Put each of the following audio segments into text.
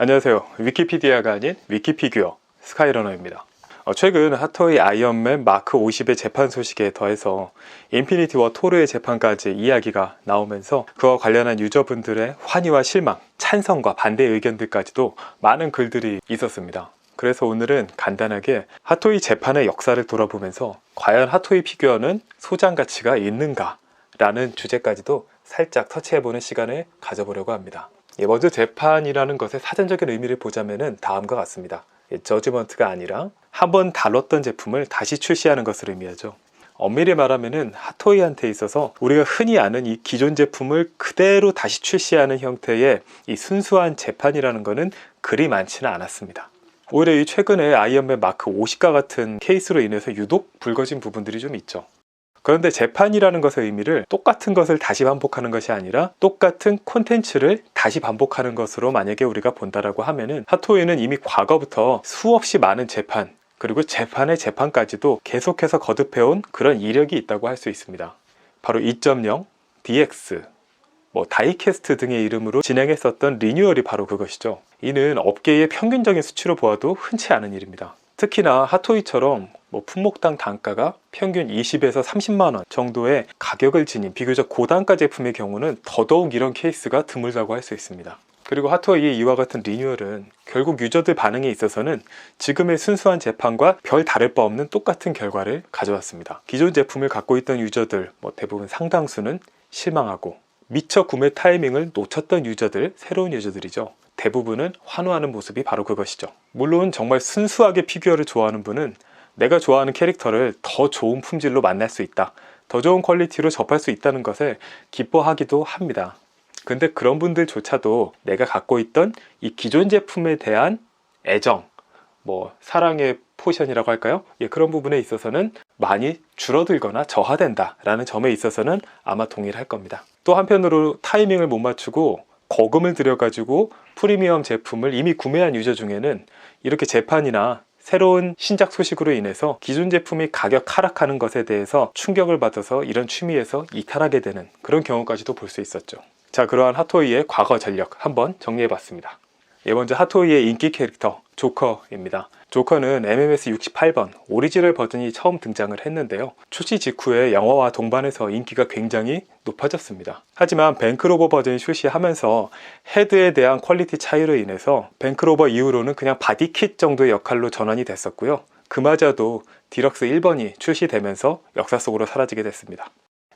안녕하세요. 위키피디아가 아닌 위키피규어 스카이러너입니다. 최근 핫토이 아이언맨 마크 50의 재판 소식에 더해서 인피니티 워 토르의 재판까지 이야기가 나오면서 그와 관련한 유저분들의 환희와 실망, 찬성과 반대 의견들까지도 많은 글들이 있었습니다. 그래서 오늘은 간단하게 핫토이 재판의 역사를 돌아보면서 과연 핫토이 피규어는 소장 가치가 있는가? 라는 주제까지도 살짝 터치해보는 시간을 가져보려고 합니다. 먼저 재판이라는 것의 사전적인 의미를 보자면 다음과 같습니다. 저지먼트가 아니라 한번 다뤘던 제품을 다시 출시하는 것을 의미하죠. 엄밀히 말하면 핫토이한테 있어서 우리가 흔히 아는 이 기존 제품을 그대로 다시 출시하는 형태의 이 순수한 재판이라는 것은 그리 많지는 않았습니다. 오히려 이 최근에 아이언맨 마크 50과 같은 케이스로 인해서 유독 불거진 부분들이 좀 있죠. 그런데 재판이라는 것의 의미를 똑같은 것을 다시 반복하는 것이 아니라 똑같은 콘텐츠를 다시 반복하는 것으로 만약에 우리가 본다라고 하면은 핫토이는 이미 과거부터 수없이 많은 재판, 그리고 재판의 재판까지도 계속해서 거듭해온 그런 이력이 있다고 할 수 있습니다. 바로 2.0, DX, 다이캐스트 등의 이름으로 진행했었던 리뉴얼이 바로 그것이죠. 이는 업계의 평균적인 수치로 보아도 흔치 않은 일입니다. 특히나 핫토이처럼 품목당 단가가 평균 20에서 30만원 정도의 가격을 지닌 비교적 고단가 제품의 경우는 더더욱 이런 케이스가 드물다고 할 수 있습니다. 그리고 핫토이의 이와 같은 리뉴얼은 결국 유저들 반응에 있어서는 지금의 순수한 재판과 별 다를 바 없는 똑같은 결과를 가져왔습니다. 기존 제품을 갖고 있던 유저들 대부분 상당수는 실망하고, 미처 구매 타이밍을 놓쳤던 유저들, 새로운 유저들이죠. 대부분은 환호하는 모습이 바로 그것이죠. 물론 정말 순수하게 피규어를 좋아하는 분은 내가 좋아하는 캐릭터를 더 좋은 품질로 만날 수 있다, 더 좋은 퀄리티로 접할 수 있다는 것을 기뻐하기도 합니다. 근데 그런 분들조차도 내가 갖고 있던 이 기존 제품에 대한 애정, 사랑의 포션이라고 할까요? 그런 부분에 있어서는 많이 줄어들거나 저하된다 라는 점에 있어서는 아마 동의를 할 겁니다. 또 한편으로 타이밍을 못 맞추고 거금을 들여가지고 프리미엄 제품을 이미 구매한 유저 중에는 이렇게 재판이나 새로운 신작 소식으로 인해서 기존 제품이 가격 하락하는 것에 대해서 충격을 받아서 이런 취미에서 이탈하게 되는 그런 경우까지도 볼 수 있었죠. 자, 그러한 핫토이의 과거 전력 한번 정리해봤습니다. 먼저 핫토이의 인기 캐릭터 조커입니다. 조커는 MMS 68번 오리지널 버전이 처음 등장을 했는데요. 출시 직후에 영화와 동반해서 인기가 굉장히 높아졌습니다. 하지만 뱅크로버 버전이 출시하면서 헤드에 대한 퀄리티 차이로 인해서 뱅크로버 이후로는 그냥 바디킷 정도의 역할로 전환이 됐었고요. 그마저도 디럭스 1번이 출시되면서 역사 속으로 사라지게 됐습니다.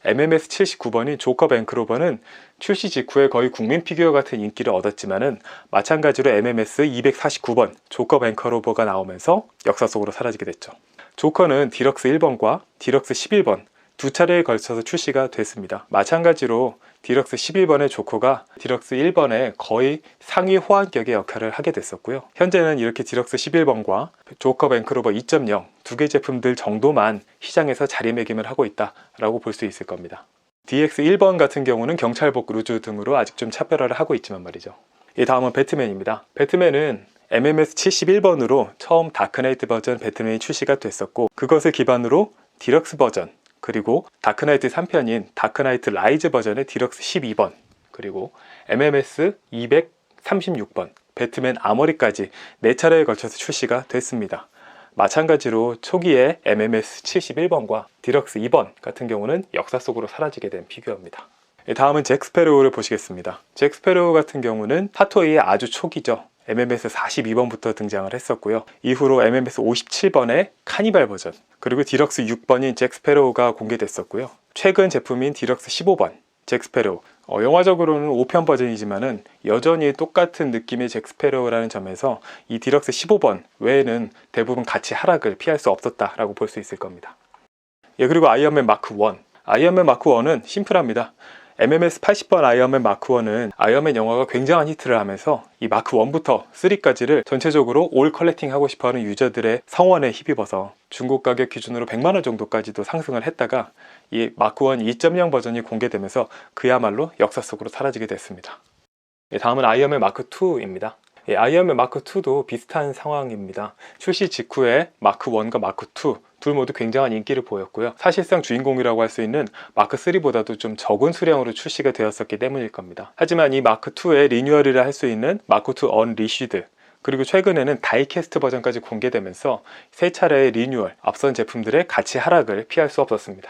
MMS 79번인 조커 뱅크로버는 출시 직후에 거의 국민 피규어 같은 인기를 얻었지만은 마찬가지로 MMS 249번 조커 뱅크로버가 나오면서 역사 속으로 사라지게 됐죠. 조커는 디럭스 1번과 디럭스 11번 두 차례에 걸쳐서 출시가 됐습니다. 마찬가지로 디럭스 11번의 조커가 디럭스 1번의 거의 상위 호환격의 역할을 하게 됐었고요. 현재는 이렇게 디럭스 11번과 조커 뱅크로버 2.0 두 개 제품들 정도만 시장에서 자리매김을 하고 있다라고 볼 수 있을 겁니다. DX 1번 같은 경우는 경찰복 루즈 등으로 아직 좀 차별화를 하고 있지만 말이죠. 다음은 배트맨입니다. 배트맨은 MMS 71번으로 처음 다크나이트 버전 배트맨이 출시가 됐었고, 그것을 기반으로 디럭스 버전, 그리고 다크나이트 3편인 다크나이트 라이즈 버전의 디럭스 12번, 그리고 MMS 236번 배트맨 아머리까지 4차례에 걸쳐서 출시가 됐습니다. 마찬가지로 초기에 MMS 71번과 디럭스 2번 같은 경우는 역사 속으로 사라지게 된 피규어입니다. 다음은 잭 스패로우를 보시겠습니다. 잭 스패로우 같은 경우는 핫토이의 아주 초기죠. MMS 42번부터 등장을 했었고요. 이후로 MMS 57번의 카니발 버전, 그리고 디럭스 6번인 잭 스패로우가 공개됐었고요. 최근 제품인 디럭스 15번 잭 스패로우, 영화적으로는 5편 버전이지만은 여전히 똑같은 느낌의 잭 스패로우라는 점에서 이 디럭스 15번 외에는 대부분 가치 하락을 피할 수 없었다라고 볼 수 있을 겁니다. 그리고 아이언맨 마크 1. 아이언맨 마크 1은 심플합니다. MMS 80번 아이언맨 마크 1은 아이언맨 영화가 굉장한 히트를 하면서 이 마크 1부터 3까지를 전체적으로 올 컬렉팅 하고 싶어하는 유저들의 성원에 힘입어서 중고 가격 기준으로 100만원 정도까지도 상승을 했다가 이 마크 1 2.0 버전이 공개되면서 그야말로 역사 속으로 사라지게 됐습니다. 다음은 아이언맨 마크 2입니다. 아이언맨 마크 2도 비슷한 상황입니다. 출시 직후에 마크 1과 마크 2 둘 모두 굉장한 인기를 보였고요. 사실상 주인공이라고 할 수 있는 마크 3보다도 좀 적은 수량으로 출시가 되었었기 때문일 겁니다. 하지만 이 마크 2의 리뉴얼이라 할 수 있는 마크 2 언리시드, 그리고 최근에는 다이캐스트 버전까지 공개되면서 세 차례의 리뉴얼, 앞선 제품들의 가치 하락을 피할 수 없었습니다.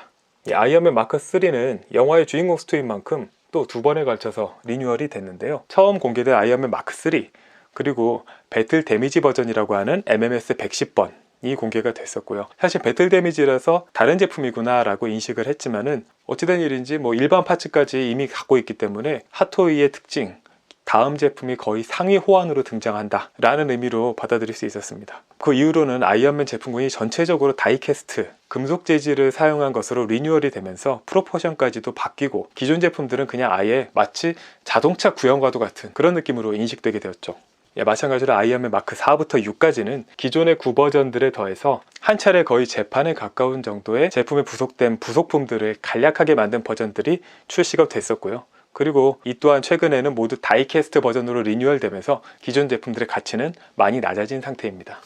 이 아이언맨 마크 3는 영화의 주인공 수트인 만큼 또 두 번에 걸쳐서 리뉴얼이 됐는데요. 처음 공개된 아이언맨 마크 3, 그리고 배틀 데미지 버전이라고 하는 MMS 110번이 공개가 됐었고요. 사실 배틀 데미지라서 다른 제품이구나 라고 인식을 했지만은 어찌된 일인지 일반 파츠까지 이미 갖고 있기 때문에 핫토이의 특징, 다음 제품이 거의 상위 호환으로 등장한다 라는 의미로 받아들일 수 있었습니다. 그 이후로는 아이언맨 제품군이 전체적으로 다이캐스트, 금속 재질을 사용한 것으로 리뉴얼이 되면서 프로포션까지도 바뀌고 기존 제품들은 그냥 아예 마치 자동차 구형과도 같은 그런 느낌으로 인식되게 되었죠. 마찬가지로 아이언맨 마크 4부터 6까지는 기존의 9버전들에 더해서 한 차례 거의 재판에 가까운 정도의 제품에 부속된 부속품들을 간략하게 만든 버전들이 출시가 됐었고요. 그리고 이 또한 최근에는 모두 다이캐스트 버전으로 리뉴얼되면서 기존 제품들의 가치는 많이 낮아진 상태입니다.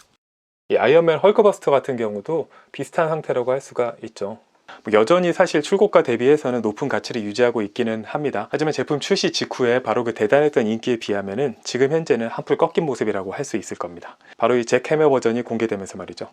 이 아이언맨 헐크버스터 같은 경우도 비슷한 상태라고 할 수가 있죠. 여전히 사실 출고가 대비해서는 높은 가치를 유지하고 있기는 합니다. 하지만 제품 출시 직후에 바로 그 대단했던 인기에 비하면은 지금 현재는 한풀 꺾인 모습이라고 할 수 있을 겁니다. 바로 이 잭 해머 버전이 공개되면서 말이죠.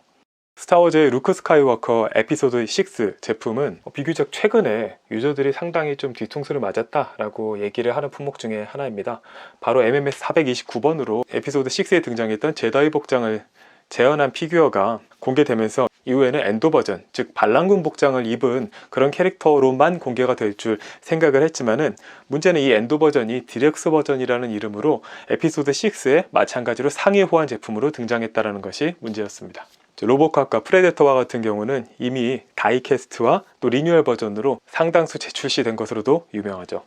스타워즈의 루크 스카이워커 에피소드 6 제품은 비교적 최근에 유저들이 상당히 좀 뒤통수를 맞았다라고 얘기를 하는 품목 중에 하나입니다. 바로 MMS 429번으로 에피소드 6에 등장했던 제다이 복장을 재현한 피규어가 공개되면서 이후에는 엔도 버전, 즉 반란군 복장을 입은 그런 캐릭터로만 공개가 될 줄 생각을 했지만은 문제는 이 엔도 버전이 디렉스 버전이라는 이름으로 에피소드 6에 마찬가지로 상위 호환 제품으로 등장했다는 것이 문제였습니다. 로보캅과 프레데터와 같은 경우는 이미 다이캐스트와 또 리뉴얼 버전으로 상당수 재출시된 것으로도 유명하죠.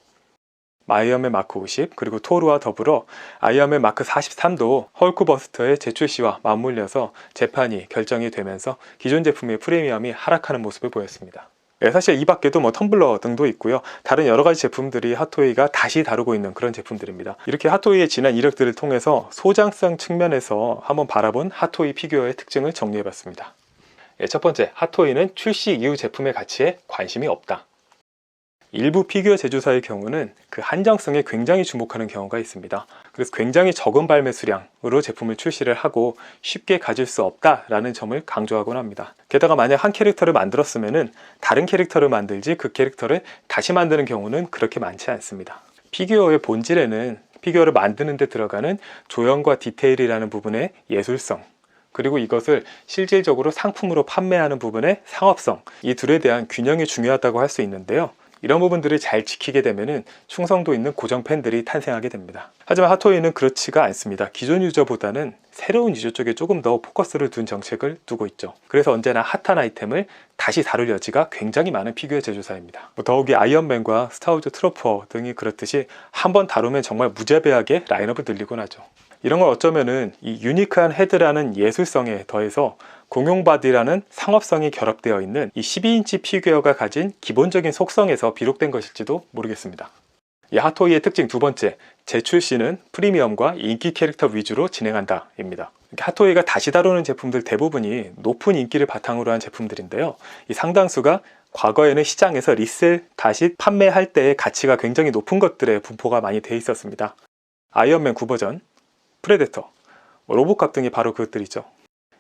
아이언맨 마크 50 그리고 토르와 더불어 아이언맨 마크 43도 헐크버스터의 재출시와 맞물려서 재판이 결정이 되면서 기존 제품의 프리미엄이 하락하는 모습을 보였습니다. 사실 이 밖에도 텀블러 등도 있고요. 다른 여러 가지 제품들이 핫토이가 다시 다루고 있는 그런 제품들입니다. 이렇게 핫토이의 지난 이력들을 통해서 소장성 측면에서 한번 바라본 핫토이 피규어의 특징을 정리해봤습니다. 첫 번째, 핫토이는 출시 이후 제품의 가치에 관심이 없다. 일부 피규어 제조사의 경우는 그 한정성에 굉장히 주목하는 경우가 있습니다. 그래서 굉장히 적은 발매 수량으로 제품을 출시를 하고 쉽게 가질 수 없다라는 점을 강조하곤 합니다. 게다가 만약 한 캐릭터를 만들었으면은 다른 캐릭터를 만들지 그 캐릭터를 다시 만드는 경우는 그렇게 많지 않습니다. 피규어의 본질에는 피규어를 만드는 데 들어가는 조형과 디테일이라는 부분의 예술성, 그리고 이것을 실질적으로 상품으로 판매하는 부분의 상업성, 이 둘에 대한 균형이 중요하다고 할 수 있는데요. 이런 부분들을 잘 지키게 되면은 충성도 있는 고정 팬들이 탄생하게 됩니다. 하지만 핫토이는 그렇지가 않습니다. 기존 유저보다는 새로운 유저 쪽에 조금 더 포커스를 둔 정책을 두고 있죠. 그래서 언제나 핫한 아이템을 다시 다룰 여지가 굉장히 많은 피규어 제조사입니다. 더욱이 아이언맨과 스타워즈 트루퍼 등이 그렇듯이 한번 다루면 정말 무자비하게 라인업을 늘리곤 하죠. 이런 걸 어쩌면은 이 유니크한 헤드라는 예술성에 더해서 공용 바디라는 상업성이 결합되어 있는 이 12인치 피규어가 가진 기본적인 속성에서 비롯된 것일지도 모르겠습니다. 이 핫토이의 특징 두 번째, 재출시는 프리미엄과 인기 캐릭터 위주로 진행한다 입니다. 핫토이가 다시 다루는 제품들 대부분이 높은 인기를 바탕으로 한 제품들인데요. 이 상당수가 과거에는 시장에서 리셀 다시 판매할 때의 가치가 굉장히 높은 것들의 분포가 많이 돼 있었습니다. 아이언맨 9버전, 프레데터, 로보캅 등이 바로 그것들이죠.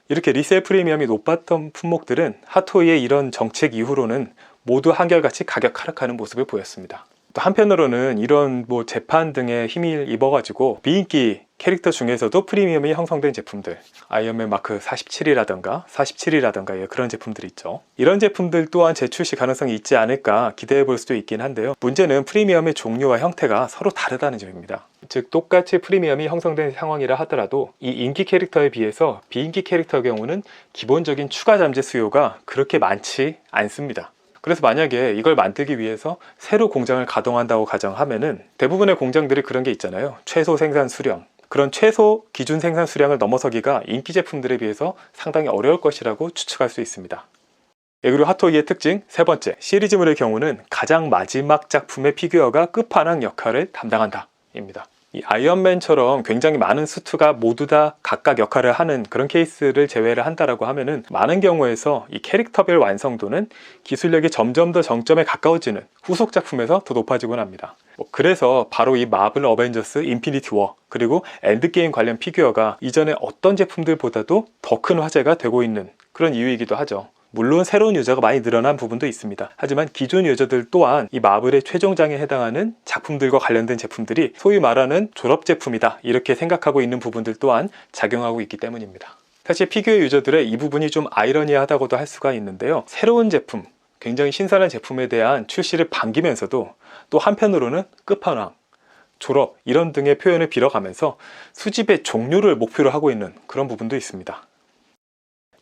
이렇게 리셀 프리미엄이 높았던 품목들은 핫토이의 이런 정책 이후로는 모두 한결같이 가격 하락하는 모습을 보였습니다. 또 한편으로는 이런 재판 등에 힘을 입어가지고 비인기 캐릭터 중에서도 프리미엄이 형성된 제품들, 아이언맨 마크 47이라던가 그런 제품들이 있죠. 이런 제품들 또한 재출시 가능성이 있지 않을까 기대해 볼 수도 있긴 한데요. 문제는 프리미엄의 종류와 형태가 서로 다르다는 점입니다. 즉 똑같이 프리미엄이 형성된 상황이라 하더라도 이 인기 캐릭터에 비해서 비인기 캐릭터의 경우는 기본적인 추가 잠재 수요가 그렇게 많지 않습니다. 그래서 만약에 이걸 만들기 위해서 새로 공장을 가동한다고 가정하면은 대부분의 공장들이 그런 게 있잖아요. 최소 생산 수량. 그런 최소 기준 생산 수량을 넘어서기가 인기 제품들에 비해서 상당히 어려울 것이라고 추측할 수 있습니다. 그리고 핫토이의 특징 세 번째, 시리즈물의 경우는 가장 마지막 작품의 피규어가 끝판왕 역할을 담당한다 입니다. 이 아이언맨처럼 굉장히 많은 수트가 모두 다 각각 역할을 하는 그런 케이스를 제외를 한다라고 하면은 많은 경우에서 이 캐릭터별 완성도는 기술력이 점점 더 정점에 가까워지는 후속 작품에서 더 높아지곤 합니다. 그래서 바로 이 마블 어벤져스 인피니티 워 그리고 엔드게임 관련 피규어가 이전에 어떤 제품들보다도 더 큰 화제가 되고 있는 그런 이유이기도 하죠. 물론 새로운 유저가 많이 늘어난 부분도 있습니다. 하지만 기존 유저들 또한 이 마블의 최종장에 해당하는 작품들과 관련된 제품들이 소위 말하는 졸업 제품이다 이렇게 생각하고 있는 부분들 또한 작용하고 있기 때문입니다. 사실 피규어 유저들의 이 부분이 좀 아이러니하다고도 할 수가 있는데요. 새로운 제품, 굉장히 신선한 제품에 대한 출시를 반기면서도 또 한편으로는 끝판왕, 졸업 이런 등의 표현을 빌어가면서 수집의 종류를 목표로 하고 있는 그런 부분도 있습니다.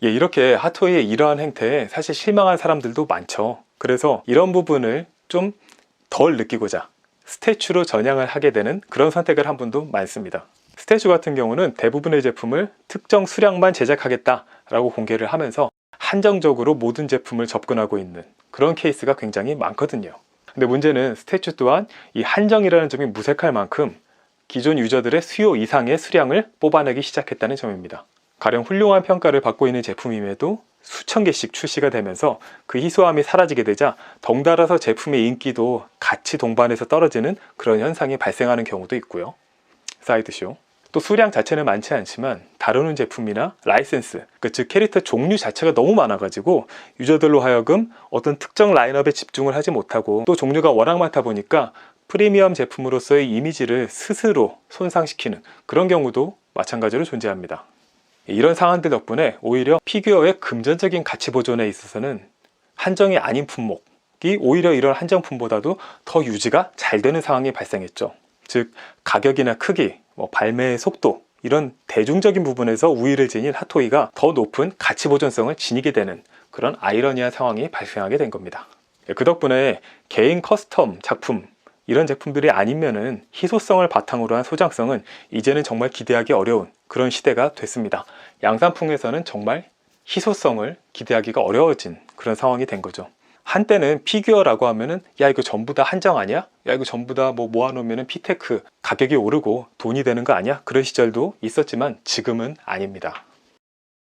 이렇게 핫토이의 이러한 행태에 사실 실망한 사람들도 많죠. 그래서 이런 부분을 좀 덜 느끼고자 스태츄로 전향을 하게 되는 그런 선택을 한 분도 많습니다. 스태츄 같은 경우는 대부분의 제품을 특정 수량만 제작하겠다라고 공개를 하면서 한정적으로 모든 제품을 접근하고 있는 그런 케이스가 굉장히 많거든요. 근데 문제는 스태츄 또한 이 한정이라는 점이 무색할 만큼 기존 유저들의 수요 이상의 수량을 뽑아내기 시작했다는 점입니다. 가령 훌륭한 평가를 받고 있는 제품임에도 수천 개씩 출시가 되면서 그 희소함이 사라지게 되자 덩달아서 제품의 인기도 같이 동반해서 떨어지는 그런 현상이 발생하는 경우도 있고요. 사이드쇼. 또 수량 자체는 많지 않지만 다루는 제품이나 라이센스, 즉 캐릭터 종류 자체가 너무 많아가지고 유저들로 하여금 어떤 특정 라인업에 집중을 하지 못하고 또 종류가 워낙 많다 보니까 프리미엄 제품으로서의 이미지를 스스로 손상시키는 그런 경우도 마찬가지로 존재합니다. 이런 상황들 덕분에 오히려 피규어의 금전적인 가치 보존에 있어서는 한정이 아닌 품목이 오히려 이런 한정품보다도 더 유지가 잘 되는 상황이 발생했죠. 즉 가격이나 크기, 발매의 속도 이런 대중적인 부분에서 우위를 지닌 핫토이가 더 높은 가치 보존성을 지니게 되는 그런 아이러니한 상황이 발생하게 된 겁니다. 그 덕분에 개인 커스텀 작품 이런 제품들이 아니면은 희소성을 바탕으로 한 소장성은 이제는 정말 기대하기 어려운 그런 시대가 됐습니다. 양산품에서는 정말 희소성을 기대하기가 어려워진 그런 상황이 된 거죠. 한때는 피규어라고 하면은 야 이거 전부 다 한정 아니야? 야 이거 전부 다 모아놓으면은 피테크 가격이 오르고 돈이 되는 거 아니야? 그런 시절도 있었지만 지금은 아닙니다.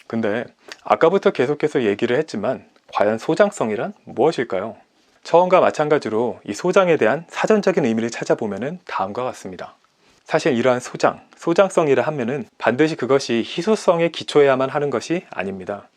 근데 아까부터 계속해서 얘기를 했지만 과연 소장성이란 무엇일까요? 처음과 마찬가지로 이 소장에 대한 사전적인 의미를 찾아보면 다음과 같습니다. 사실 이러한 소장성이라 하면은 반드시 그것이 희소성에 기초해야만 하는 것이 아닙니다.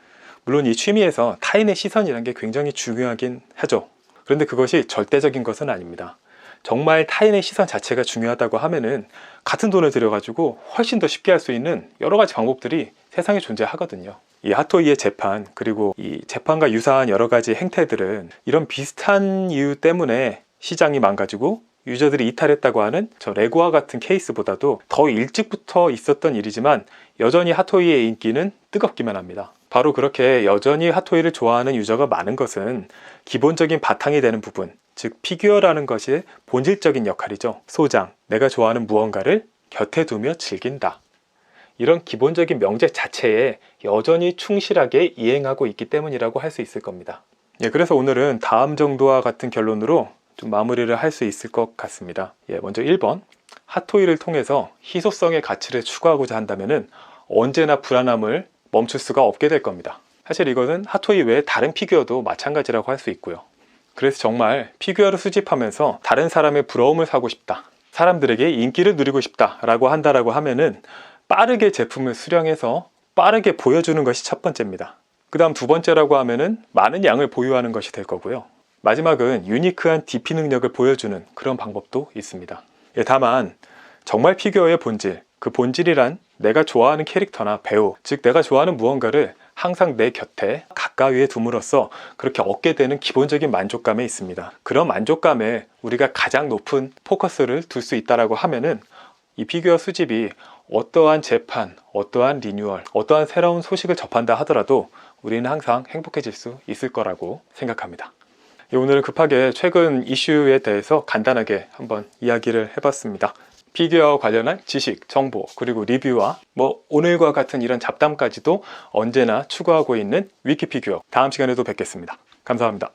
물론 이 취미에서 타인의 시선이라는 게 굉장히 중요하긴 하죠. 그런데 그것이 절대적인 것은 아닙니다. 정말 타인의 시선 자체가 중요하다고 하면은 같은 돈을 들여가지고 훨씬 더 쉽게 할 수 있는 여러 가지 방법들이 세상에 존재하거든요. 이 핫토이의 재판 그리고 이 재판과 유사한 여러 가지 행태들은 이런 비슷한 이유 때문에 시장이 망가지고 유저들이 이탈했다고 하는 저 레고와 같은 케이스보다도 더 일찍부터 있었던 일이지만 여전히 핫토이의 인기는 뜨겁기만 합니다. 바로 그렇게 여전히 핫토이를 좋아하는 유저가 많은 것은 기본적인 바탕이 되는 부분, 즉 피규어라는 것이 본질적인 역할이죠. 소장, 내가 좋아하는 무언가를 곁에 두며 즐긴다. 이런 기본적인 명제 자체에 여전히 충실하게 이행하고 있기 때문이라고 할 수 있을 겁니다. 그래서 오늘은 다음 정도와 같은 결론으로 좀 마무리를 할 수 있을 것 같습니다. 먼저 1번, 핫토이를 통해서 희소성의 가치를 추구하고자 한다면 언제나 불안함을 멈출 수가 없게 될 겁니다. 사실 이것은 핫토이 외에 다른 피규어도 마찬가지라고 할 수 있고요. 그래서 정말 피규어를 수집하면서 다른 사람의 부러움을 사고 싶다, 사람들에게 인기를 누리고 싶다 라고 한다라고 하면은 빠르게 제품을 수령해서 빠르게 보여주는 것이 첫 번째입니다. 그 다음 두 번째라고 하면은 많은 양을 보유하는 것이 될 거고요. 마지막은 유니크한 DP 능력을 보여주는 그런 방법도 있습니다. 다만 정말 피규어의 본질, 그 본질이란 내가 좋아하는 캐릭터나 배우, 즉 내가 좋아하는 무언가를 항상 내 곁에 가까이에 둠으로써 그렇게 얻게 되는 기본적인 만족감에 있습니다. 그런 만족감에 우리가 가장 높은 포커스를 둘 수 있다라고 하면은 이 피규어 수집이 어떠한 재판, 어떠한 리뉴얼, 어떠한 새로운 소식을 접한다 하더라도 우리는 항상 행복해질 수 있을 거라고 생각합니다. 오늘은 급하게 최근 이슈에 대해서 간단하게 한번 이야기를 해봤습니다. 피규어 관련한 지식, 정보, 그리고 리뷰와 오늘과 같은 이런 잡담까지도 언제나 추구하고 있는 위키피규어. 다음 시간에도 뵙겠습니다. 감사합니다.